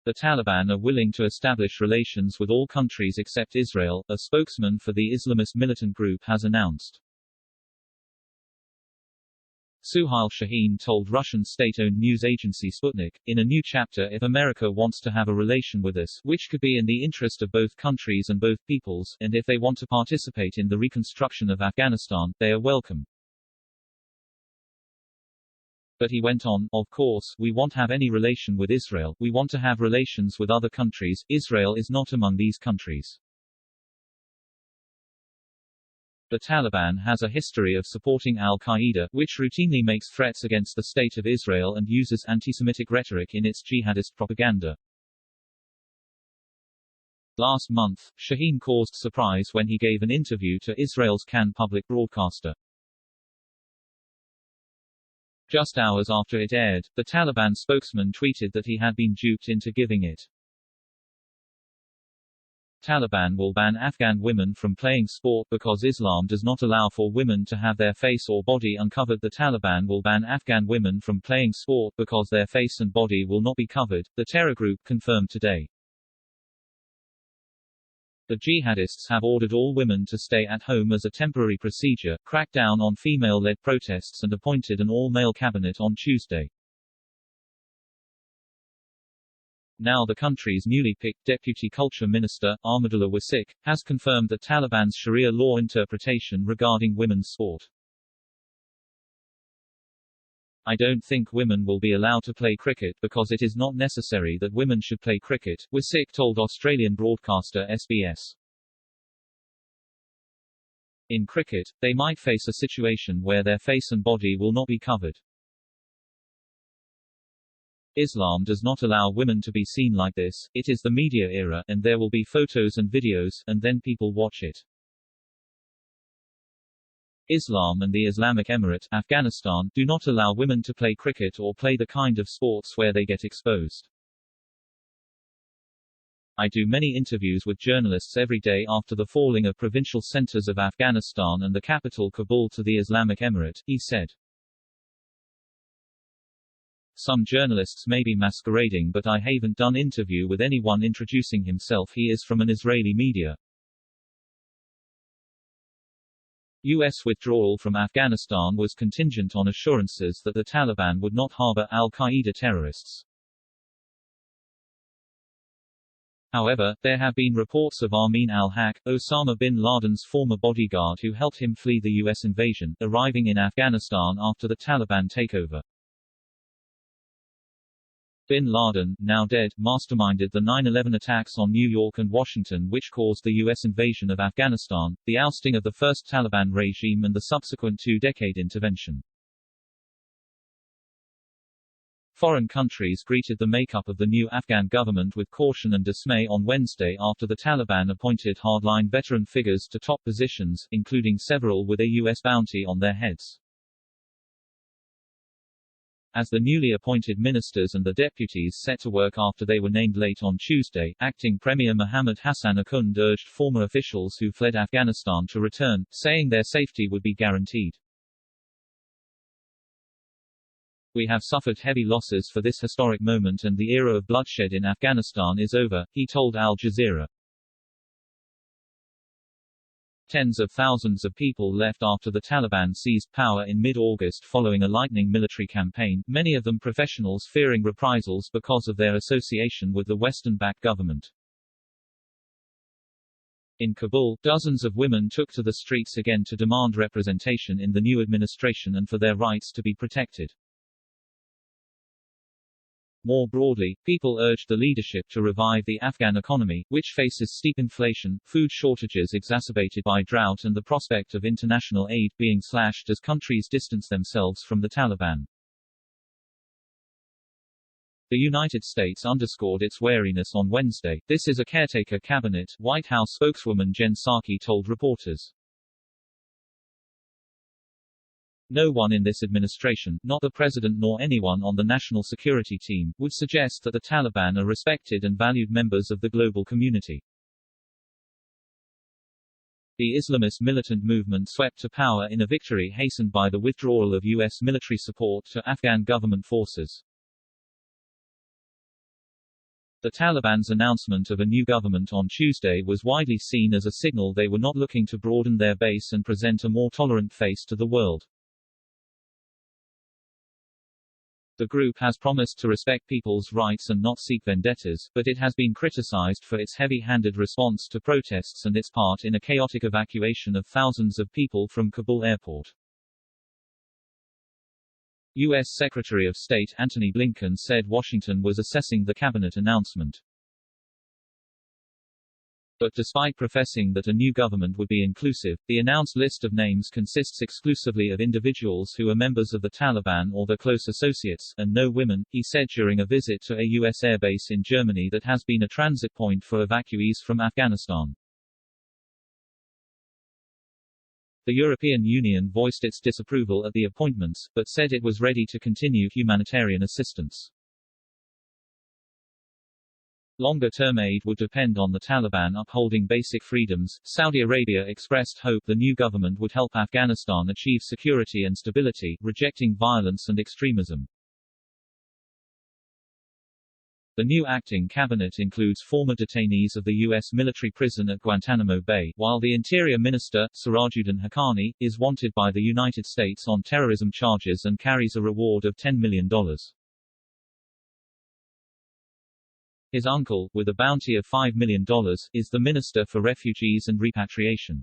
The Taliban are willing to establish relations with all countries except Israel, a spokesman for the Islamist militant group has announced. Suhail Shaheen told Russian state-owned news agency Sputnik, in a new chapter, if America wants to have a relation with us, which could be in the interest of both countries and both peoples, and if they want to participate in the reconstruction of Afghanistan, they are welcome. But he went on, of course, we won't have any relation with Israel, we want to have relations with other countries, Israel is not among these countries. The Taliban has a history of supporting al-Qaeda, which routinely makes threats against the State of Israel and uses anti-Semitic rhetoric in its jihadist propaganda. Last month, Shaheen caused surprise when he gave an interview to Israel's CAN public broadcaster. Just hours after it aired, the Taliban spokesman tweeted that he had been duped into giving it. Taliban will ban Afghan women from playing sport because Islam does not allow for women to have their face or body uncovered. The Taliban will ban Afghan women from playing sport because their face and body will not be covered, the terror group confirmed today. The jihadists have ordered all women to stay at home as a temporary procedure, cracked down on female-led protests and appointed an all-male cabinet on Tuesday. Now the country's newly picked Deputy Culture Minister, Ahmadullah Wasiq, has confirmed that Taliban's Sharia law interpretation regarding women's sport. I don't think women will be allowed to play cricket because it is not necessary that women should play cricket, Wasiq told Australian broadcaster SBS. In cricket, they might face a situation where their face and body will not be covered. Islam does not allow women to be seen like this, it is the media era, and there will be photos and videos, and then people watch it. Islam and the Islamic Emirate, Afghanistan, do not allow women to play cricket or play the kind of sports where they get exposed. I do many interviews with journalists every day after the falling of provincial centers of Afghanistan and the capital Kabul to the Islamic Emirate, he said. Some journalists may be masquerading, but I haven't done interview with anyone introducing himself. He is from an Israeli media. U.S. withdrawal from Afghanistan was contingent on assurances that the Taliban would not harbor al-Qaeda terrorists. However, there have been reports of Amin al-Haq, Osama bin Laden's former bodyguard who helped him flee the U.S. invasion, arriving in Afghanistan after the Taliban takeover. Bin Laden, now dead, masterminded the 9/11 attacks on New York and Washington which caused the U.S. invasion of Afghanistan, the ousting of the first Taliban regime and the subsequent two-decade intervention. Foreign countries greeted the makeup of the new Afghan government with caution and dismay on Wednesday after the Taliban appointed hardline veteran figures to top positions, including several with a U.S. bounty on their heads. As the newly appointed ministers and the deputies set to work after they were named late on Tuesday, acting Premier Mohammad Hasan Akhund urged former officials who fled Afghanistan to return, saying their safety would be guaranteed. We have suffered heavy losses for this historic moment and the era of bloodshed in Afghanistan is over, he told Al Jazeera. Tens of thousands of people left after the Taliban seized power in mid-August following a lightning military campaign, many of them professionals fearing reprisals because of their association with the Western-backed government. In Kabul, dozens of women took to the streets again to demand representation in the new administration and for their rights to be protected. More broadly, people urged the leadership to revive the Afghan economy, which faces steep inflation, food shortages exacerbated by drought and the prospect of international aid being slashed as countries distance themselves from the Taliban. The United States underscored its wariness on Wednesday. This is a caretaker cabinet, White House spokeswoman Jen Psaki told reporters. No one in this administration, not the president nor anyone on the national security team, would suggest that the Taliban are respected and valued members of the global community. The Islamist militant movement swept to power in a victory hastened by the withdrawal of U.S. military support to Afghan government forces. The Taliban's announcement of a new government on Tuesday was widely seen as a signal they were not looking to broaden their base and present a more tolerant face to the world. The group has promised to respect people's rights and not seek vendettas, but it has been criticized for its heavy-handed response to protests and its part in a chaotic evacuation of thousands of people from Kabul airport. U.S. Secretary of State Antony Blinken said Washington was assessing the cabinet announcement. But despite professing that a new government would be inclusive, the announced list of names consists exclusively of individuals who are members of the Taliban or their close associates, and no women, he said during a visit to a U.S. airbase in Germany that has been a transit point for evacuees from Afghanistan. The European Union voiced its disapproval at the appointments, but said it was ready to continue humanitarian assistance. Longer-term aid would depend on the Taliban upholding basic freedoms. Saudi Arabia expressed hope the new government would help Afghanistan achieve security and stability, rejecting violence and extremism. The new acting cabinet includes former detainees of the U.S. military prison at Guantanamo Bay, while the Interior Minister, Sirajuddin Haqqani, is wanted by the United States on terrorism charges and carries a reward of $10 million. His uncle, with a bounty of $5 million, is the Minister for Refugees and Repatriation.